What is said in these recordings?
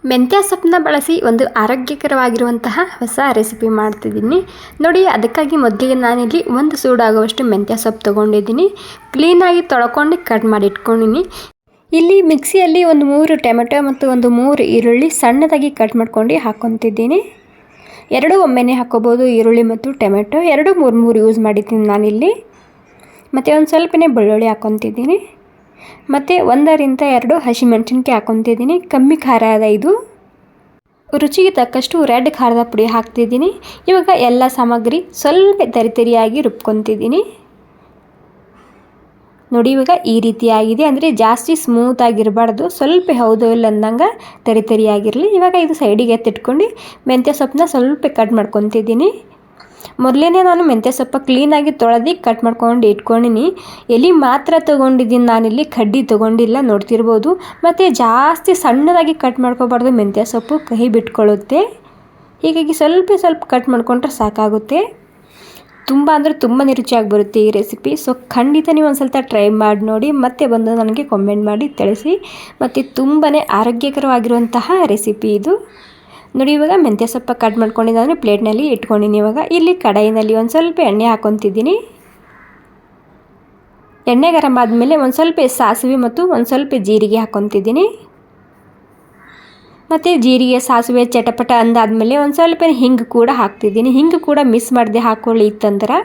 ಮೆಂತ್ಯ ಸೊಪ್ಪನ್ನ ಬಳಸಿ ಒಂದು ಆರೋಗ್ಯಕರವಾಗಿರುವಂತಹ ಹೊಸ ರೆಸಿಪಿ ಮಾಡ್ತಿದ್ದೀನಿ ನೋಡಿ. ಅದಕ್ಕಾಗಿ ಮೊದಲಿಗೆ ನಾನಿಲ್ಲಿ ಒಂದು ಸೂಡಾಗುವಷ್ಟು ಮೆಂತ್ಯ ಸೊಪ್ಪು ತೊಗೊಂಡಿದ್ದೀನಿ. ಕ್ಲೀನಾಗಿ ತೊಳ್ಕೊಂಡು ಕಟ್ ಮಾಡಿ ಇಟ್ಕೊಂಡಿನಿ. ಇಲ್ಲಿ ಮಿಕ್ಸಿಯಲ್ಲಿ ಒಂದು 3 ಟೊಮೆಟೊ ಮತ್ತು ಒಂದು 3 ಈರುಳ್ಳಿ ಸಣ್ಣದಾಗಿ ಕಟ್ ಮಾಡ್ಕೊಂಡು ಹಾಕ್ಕೊತಿದ್ದೀನಿ. ಎರಡು ಒಮ್ಮೆನೇ ಹಾಕ್ಕೋಬೋದು, ಈರುಳ್ಳಿ ಮತ್ತು ಟೊಮೆಟೊ ಎರಡು 3 ಯೂಸ್ ಮಾಡಿದ್ದೀನಿ ನಾನಿಲ್ಲಿ. ಮತ್ತು ಒಂದು ಸ್ವಲ್ಪನೇ ಬೆಳ್ಳುಳ್ಳಿ ಹಾಕ್ಕೊತಿದ್ದೀನಿ. ಮತ್ತು 1 ರಿಂದ 2 ಹಸಿಮೆಣಸಿನ್ಕಾಯಿ ಹಾಕ್ಕೊತಿದ್ದೀನಿ. ಕಮ್ಮಿ ಖಾರ ಅದ ಇದು. ರುಚಿಗೆ ತಕ್ಕಷ್ಟು ರೆಡ್ ಖಾರದ ಪುಡಿ ಹಾಕ್ತಿದ್ದೀನಿ. ಇವಾಗ ಎಲ್ಲ ಸಾಮಗ್ರಿ ಸ್ವಲ್ಪ ತರಿತರಿಯಾಗಿ ರುಬ್ಕೊತಿದ್ದೀನಿ ನೋಡಿ. ಇವಾಗ ಈ ರೀತಿಯಾಗಿದೆ, ಅಂದರೆ ಜಾಸ್ತಿ ಸ್ಮೂತ್ ಆಗಿರಬಾರ್ದು, ಸ್ವಲ್ಪ ಹೌದು ಇಲ್ಲ ಅಂದಂಗೆ ತರಿತರಿಯಾಗಿರಲಿ. ಇವಾಗ ಇದು ಸೈಡಿಗೆ ಎತ್ತಿಟ್ಕೊಂಡು ಮೆಂತ್ಯ ಸೊಪ್ಪನ್ನ ಸ್ವಲ್ಪ ಕಟ್ ಮಾಡ್ಕೊತಿದ್ದೀನಿ. ಮೊದಲೇ ನಾನು ಮೆಂತ್ಯ ಸೊಪ್ಪು ಕ್ಲೀನಾಗಿ ತೊಳೆದು ಕಟ್ ಮಾಡ್ಕೊಂಡು ಇಟ್ಕೊಂಡಿನಿ. ಎಲೆ ಮಾತ್ರ ತೊಗೊಂಡಿದ್ದೀನಿ ನಾನಿಲ್ಲಿ, ಕಡ್ಡಿ ತೊಗೊಂಡಿಲ್ಲ ನೋಡ್ತಿರ್ಬೋದು. ಮತ್ತು ಜಾಸ್ತಿ ಸಣ್ಣದಾಗಿ ಕಟ್ ಮಾಡ್ಕೋಬಾರ್ದು, ಮೆಂತ್ಯ ಸೊಪ್ಪು ಕಹಿ ಬಿಟ್ಕೊಳ್ಳುತ್ತೆ. ಹೀಗಾಗಿ ಸ್ವಲ್ಪ ಕಟ್ ಮಾಡ್ಕೊಂಡ್ರೆ ಸಾಕಾಗುತ್ತೆ. ತುಂಬ ಅಂದರೆ ತುಂಬಾ ರುಚಿಯಾಗಿ ಬರುತ್ತೆ ಈ ರೆಸಿಪಿ. ಸೊ ಖಂಡಿತ ನೀವು ಒಂದು ಸ್ವಲ್ಪ ಟ್ರೈ ಮಾಡಿ ನೋಡಿ, ಮತ್ತೆ ಬಂದು ನನಗೆ ಕಾಮೆಂಟ್ ಮಾಡಿ ತಿಳಿಸಿ. ಮತ್ತು ತುಂಬಾ ಆರೋಗ್ಯಕರವಾಗಿರುವಂತಹ ರೆಸಿಪಿ ಇದು ನೋಡಿ. ಇವಾಗ ಮೆಂತ್ಯ ಸೊಪ್ಪು ಕಟ್ ಮಾಡ್ಕೊಂಡಿದ್ದಾನೆ ಪ್ಲೇಟ್ನಲ್ಲಿ ಇಟ್ಕೊಂಡಿನಿ. ಇವಾಗ ಇಲ್ಲಿ ಕಡಾಯಿನಲ್ಲಿ ಒಂದು ಸ್ವಲ್ಪ ಎಣ್ಣೆ ಹಾಕ್ಕೊತಿದ್ದೀನಿ. ಎಣ್ಣೆ ಗರಂ ಆದಮೇಲೆ ಒಂದು ಸ್ವಲ್ಪ ಸಾಸಿವೆ ಮತ್ತು ಒಂದು ಸ್ವಲ್ಪ ಜೀರಿಗೆ ಹಾಕ್ಕೊತಿದ್ದೀನಿ. ಮತ್ತು ಜೀರಿಗೆ ಸಾಸಿವೆ ಚಟಪಟ ಅಂದಾದಮೇಲೆ ಒಂದು ಸ್ವಲ್ಪ ಹಿಂಗೆ ಕೂಡ ಹಾಕ್ತಿದ್ದೀನಿ. ಹಿಂಗೆ ಕೂಡ ಮಿಸ್ ಮಾಡದೆ ಹಾಕ್ಕೊಳ್ಳಿ ಇತ್ತಂದ್ರೆ.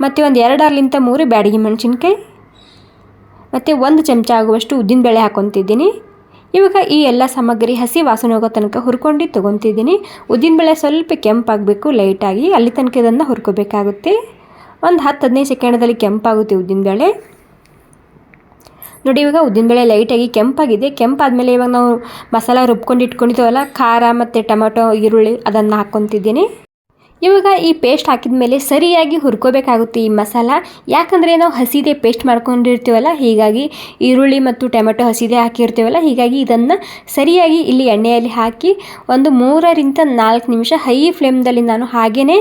ಮತ್ತು ಒಂದು 2 3 ಬ್ಯಾಡಗಿ ಮೆಣಸಿನ್ಕಾಯಿ ಮತ್ತು 1 ಚಮಚ ಆಗುವಷ್ಟು ಉದ್ದಿನಬೇಳೆ ಹಾಕ್ಕೊತಿದ್ದೀನಿ. ಇವಾಗ ಈ ಎಲ್ಲ ಸಾಮಗ್ರಿ ಹಸಿ ವಾಸನೆ ಹೋಗೋ ತನಕ ಹುರ್ಕೊಂಡು ತೊಗೊತಿದ್ದೀನಿ. ಉದ್ದಿನಬೇಳೆ ಸ್ವಲ್ಪ ಕೆಂಪಾಗಬೇಕು ಲೈಟಾಗಿ, ಅಲ್ಲಿ ತನಕ ಇದನ್ನು ಹುರ್ಕೋಬೇಕಾಗುತ್ತೆ. ಒಂದು 10-15 ಸೆಕೆಂಡಲ್ಲಿ ಕೆಂಪಾಗುತ್ತೆ ಉದ್ದಿನಬೇಳೆ ನೋಡಿ. ಇವಾಗ ಉದ್ದಿನಬೇಳೆ ಲೈಟಾಗಿ ಕೆಂಪಾಗಿದೆ. ಕೆಂಪಾದಮೇಲೆ ಇವಾಗ ನಾವು ಮಸಾಲ ರುಬ್ಕೊಂಡು ಇಟ್ಕೊಂಡಿದ್ದೀವಲ್ಲ, ಖಾರ ಮತ್ತು ಟೊಮೆಟೊ ಈರುಳ್ಳಿ ಅದನ್ನು ಹಾಕ್ಕೊತಿದ್ದೀನಿ. ಇವಾಗ ಈ ಪೇಸ್ಟ್ ಹಾಕಿದ ಮೇಲೆ ಸರಿಯಾಗಿ ಹುರ್ಕೋಬೇಕಾಗುತ್ತೆ ಈ ಮಸಾಲ. ಯಾಕಂದರೆ ನಾವು ಹಸಿದೇ ಪೇಸ್ಟ್ ಮಾಡ್ಕೊಂಡಿರ್ತೀವಲ್ಲ, ಹೀಗಾಗಿ ಈರುಳ್ಳಿ ಮತ್ತು ಟೊಮೆಟೊ ಹಸಿದೇ ಹಾಕಿರ್ತೀವಲ್ಲ, ಹೀಗಾಗಿ ಇದನ್ನು ಸರಿಯಾಗಿ ಇಲ್ಲಿ ಎಣ್ಣೆಯಲ್ಲಿ ಹಾಕಿ ಒಂದು 3 ರಿಂದ 4 ನಿಮಿಷ ಹೈ ಫ್ಲೇಮ್ದಲ್ಲಿ ನಾನು ಹಾಗೇ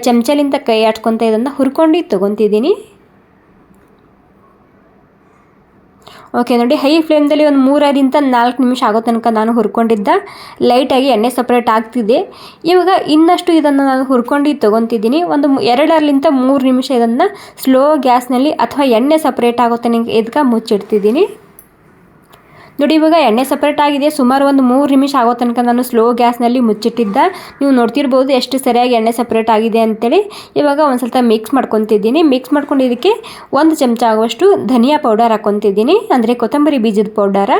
ಚಮಚಲಿಂದ ಕೈ ಆಡ್ಸ್ಕೊತ ಇದನ್ನು ಹುರ್ಕೊಂಡು ತೊಗೊತಿದ್ದೀನಿ. ಓಕೆ ನೋಡಿ, ಹೈ ಫ್ಲೇಮ್ದಲ್ಲಿ ಒಂದು 3 ರಿಂದ 4 ನಿಮಿಷ ಆಗೋ ತನಕ ನಾನು ಹುರ್ಕೊಂಡಿದ್ದ. ಲೈಟಾಗಿ ಎಣ್ಣೆ ಸಪ್ರೇಟ್ ಆಗ್ತಿದೆ. ಇವಾಗ ಇನ್ನಷ್ಟು ಇದನ್ನು ನಾನು ಹುರ್ಕೊಂಡು ತೊಗೊತಿದ್ದೀನಿ. ಒಂದು 2 ರಿಂದ 3 ನಿಮಿಷ ಇದನ್ನು ಸ್ಲೋ ಗ್ಯಾಸ್ನಲ್ಲಿ ಅಥವಾ ಎಣ್ಣೆ ಸಪ್ರೇಟ್ ಆಗೋ ತನಕ ಇದಕ್ಕೆ ಮುಚ್ಚಿಡ್ತಿದ್ದೀನಿ ನೋಡಿ. ಇವಾಗ ಎಣ್ಣೆ ಸಪ್ರೇಟ್ ಆಗಿದೆ. ಸುಮಾರು ಒಂದು 3 ನಿಮಿಷ ಆಗೋ ತನಕ ನಾನು ಸ್ಲೋ ಗ್ಯಾಸ್ನಲ್ಲಿ ಮುಚ್ಚಿಟ್ಟಿದ್ದ. ನೀವು ನೋಡ್ತಿರ್ಬೋದು ಎಷ್ಟು ಸರಿಯಾಗಿ ಎಣ್ಣೆ ಸಪ್ರೇಟ್ ಆಗಿದೆ ಅಂತೇಳಿ. ಇವಾಗ ಒಂದು ಸ್ವಲ್ಪ ಮಿಕ್ಸ್ ಮಾಡ್ಕೊತಿದ್ದೀನಿ. ಮಿಕ್ಸ್ ಮಾಡ್ಕೊಂಡು ಇದಕ್ಕೆ 1 ಚಮಚ ಆಗುವಷ್ಟು ಧನಿಯಾ ಪೌಡರ್ ಹಾಕ್ಕೊತಿದ್ದೀನಿ, ಅಂದರೆ ಕೊತ್ತಂಬರಿ ಬೀಜದ ಪೌಡರ.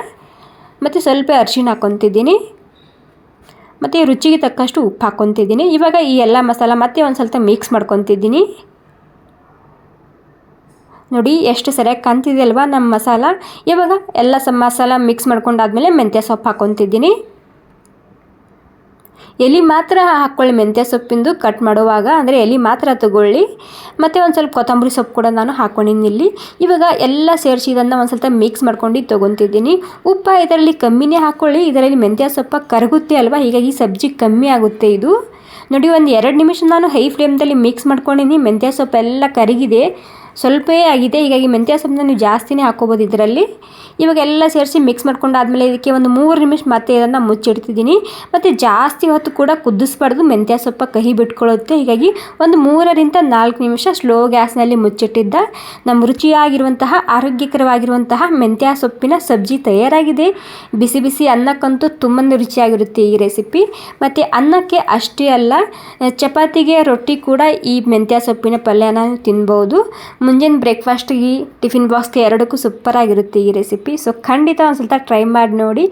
ಮತ್ತು ಸ್ವಲ್ಪ ಅರಿಶಿಣ ಹಾಕ್ಕೊತಿದ್ದೀನಿ. ಮತ್ತು ರುಚಿಗೆ ತಕ್ಕಷ್ಟು ಉಪ್ಪು ಹಾಕ್ಕೊತಿದ್ದೀನಿ. ಇವಾಗ ಈ ಎಲ್ಲ ಮಸಾಲ ಮತ್ತೆ ಒಂದು ಸ್ವಲ್ಪ ಮಿಕ್ಸ್ ಮಾಡ್ಕೊತಿದ್ದೀನಿ ನೋಡಿ. ಎಷ್ಟು ಸರಿಯಾಗಿ ಕಾಣ್ತಿದೆ ಅಲ್ವಾ ನಮ್ಮ ಮಸಾಲ. ಇವಾಗ ಎಲ್ಲ ಮಸಾಲ ಮಿಕ್ಸ್ ಮಾಡ್ಕೊಂಡಾದ್ಮೇಲೆ ಮೆಂತ್ಯ ಸೊಪ್ಪು ಹಾಕ್ಕೊತಿದ್ದೀನಿ. ಎಲೆ ಮಾತ್ರ ಹಾಕ್ಕೊಳ್ಳಿ ಮೆಂತ್ಯ ಸೊಪ್ಪಿಂದು ಕಟ್ ಮಾಡುವಾಗ, ಅಂದರೆ ಎಲೆ ಮಾತ್ರ ತಗೊಳ್ಳಿ. ಮತ್ತು ಒಂದು ಸ್ವಲ್ಪ ಕೊತ್ತಂಬರಿ ಸೊಪ್ಪು ಕೂಡ ನಾನು ಹಾಕ್ಕೊಂಡಿನಿ ಇಲ್ಲಿ. ಇವಾಗ ಎಲ್ಲ ಸೇರಿಸಿ ಇದನ್ನು ಒಂದು ಸ್ವಲ್ಪ ಮಿಕ್ಸ್ ಮಾಡ್ಕೊಂಡು ತೊಗೊತಿದ್ದೀನಿ. ಉಪ್ಪು ಇದರಲ್ಲಿ ಕಮ್ಮಿನೇ ಹಾಕ್ಕೊಳ್ಳಿ, ಇದರಲ್ಲಿ ಮೆಂತ್ಯ ಸೊಪ್ಪು ಕರಗುತ್ತೆ ಅಲ್ವಾ, ಹೀಗಾಗಿ ಸಬ್ಜಿ ಕಮ್ಮಿ ಆಗುತ್ತೆ ಇದು ನೋಡಿ. ಒಂದು 2 ನಿಮಿಷ ನಾನು ಹೈ ಫ್ಲೇಮ್ದಲ್ಲಿ ಮಿಕ್ಸ್ ಮಾಡ್ಕೊಂಡಿನಿ. ಮೆಂತ್ಯ ಸೊಪ್ಪು ಎಲ್ಲ ಕರಗಿದೆ, ಸ್ವಲ್ಪೇ ಆಗಿದೆ. ಹೀಗಾಗಿ ಮೆಂತ್ಯ ಸೊಪ್ಪನ್ನ ನೀವು ಜಾಸ್ತಿನೇ ಹಾಕ್ಕೋಬೋದು ಇದರಲ್ಲಿ. ಇವಾಗ ಎಲ್ಲ ಸೇರಿಸಿ ಮಿಕ್ಸ್ ಮಾಡ್ಕೊಂಡಾದ್ಮೇಲೆ ಇದಕ್ಕೆ ಒಂದು 3 ನಿಮಿಷ ಮತ್ತೆ ಇದನ್ನು ಮುಚ್ಚಿಡ್ತಿದ್ದೀನಿ. ಮತ್ತು ಜಾಸ್ತಿ ಹೊತ್ತು ಕೂಡ ಕುದಿಸ್ಬಾರ್ದು, ಮೆಂತ್ಯ ಸೊಪ್ಪು ಕಹಿ ಬಿಟ್ಕೊಳ್ಳುತ್ತೆ. ಹೀಗಾಗಿ ಒಂದು 3 ರಿಂದ 4 ನಿಮಿಷ ಸ್ಲೋ ಗ್ಯಾಸ್ನಲ್ಲಿ ಮುಚ್ಚಿಟ್ಟಿದ್ದ ನಮ್ಮ ರುಚಿಯಾಗಿರುವಂತಹ ಆರೋಗ್ಯಕರವಾಗಿರುವಂತಹ ಮೆಂತ್ಯ ಸೊಪ್ಪಿನ ಸಬ್ಜಿ ತಯಾರಾಗಿದೆ. ಬಿಸಿ ಬಿಸಿ ಅನ್ನಕ್ಕಂತೂ ತುಂಬಾ ರುಚಿಯಾಗಿರುತ್ತೆ ಈ ರೆಸಿಪಿ. ಮತ್ತು ಅನ್ನಕ್ಕೆ ಅಷ್ಟೇ ಅಲ್ಲ, ಚಪಾತಿಗೆ ರೊಟ್ಟಿ ಕೂಡ ಈ ಮೆಂತ್ಯ ಸೊಪ್ಪಿನ ಪಲ್ಯನ ತಿನ್ಬೋದು. ಮುಂಜಾನೆ ಬ್ರೇಕ್ಫಾಸ್ಟಿಗೆ ಟಿಫಿನ್ ಬಾಕ್ಸ್ಗೆ ಎರಡಕ್ಕೂ ಸೂಪರಾಗಿರುತ್ತೆ ಈ ರೆಸಿಪಿ. ಸೊ ಖಂಡಿತ ಒಂದು ಸ್ವಲ್ಪ ಟ್ರೈ ಮಾಡಿ ನೋಡಿ.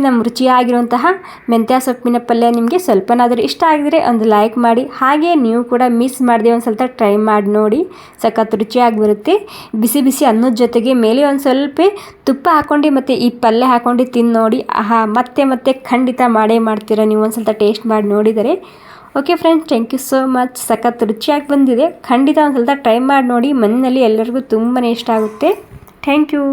ನಮ್ಮ ರುಚಿಯಾಗಿರುವಂತಹ ಮೆಂತ್ಯ ಸೊಪ್ಪಿನ ಪಲ್ಯ ನಿಮಗೆ ಸ್ವಲ್ಪನಾದರೂ ಇಷ್ಟ ಆಗಿದರೆ ಒಂದು ಲೈಕ್ ಮಾಡಿ. ಹಾಗೆ ನೀವು ಕೂಡ ಮಿಸ್ ಮಾಡದೆ ಒಂದು ಸ್ವಲ್ಪ ಟ್ರೈ ಮಾಡಿ ನೋಡಿ, ಸಖತ್ ರುಚಿಯಾಗಿ ಬರುತ್ತೆ. ಬಿಸಿ ಬಿಸಿ ಅನ್ನದ ಜೊತೆಗೆ ಮೇಲೆ ಒಂದು ಸ್ವಲ್ಪ ತುಪ್ಪ ಹಾಕ್ಕೊಂಡು ಮತ್ತು ಈ ಪಲ್ಯ ಹಾಕ್ಕೊಂಡು ತಿಂದು ನೋಡಿ. ಮತ್ತೆ ಖಂಡಿತ ಮಾಡೇ ಮಾಡ್ತೀರಾ ನೀವು ಒಂದು ಸ್ವಲ್ಪ ಟೇಸ್ಟ್ ಮಾಡಿ ನೋಡಿದರೆ. Okay friends, thank you so much. ಸಖತ್ ರುಚಿಯಾಗಿ ಬಂದಿದೆ. ಖಂಡಿತ ಒಂದು ಸ್ವಲ್ಪ ಟ್ರೈ ಮಾಡಿ ನೋಡಿ, ಮನೆಯಲ್ಲಿ ಎಲ್ಲರಿಗೂ ತುಂಬಾ ಇಷ್ಟ ಆಗುತ್ತೆ. Thank you.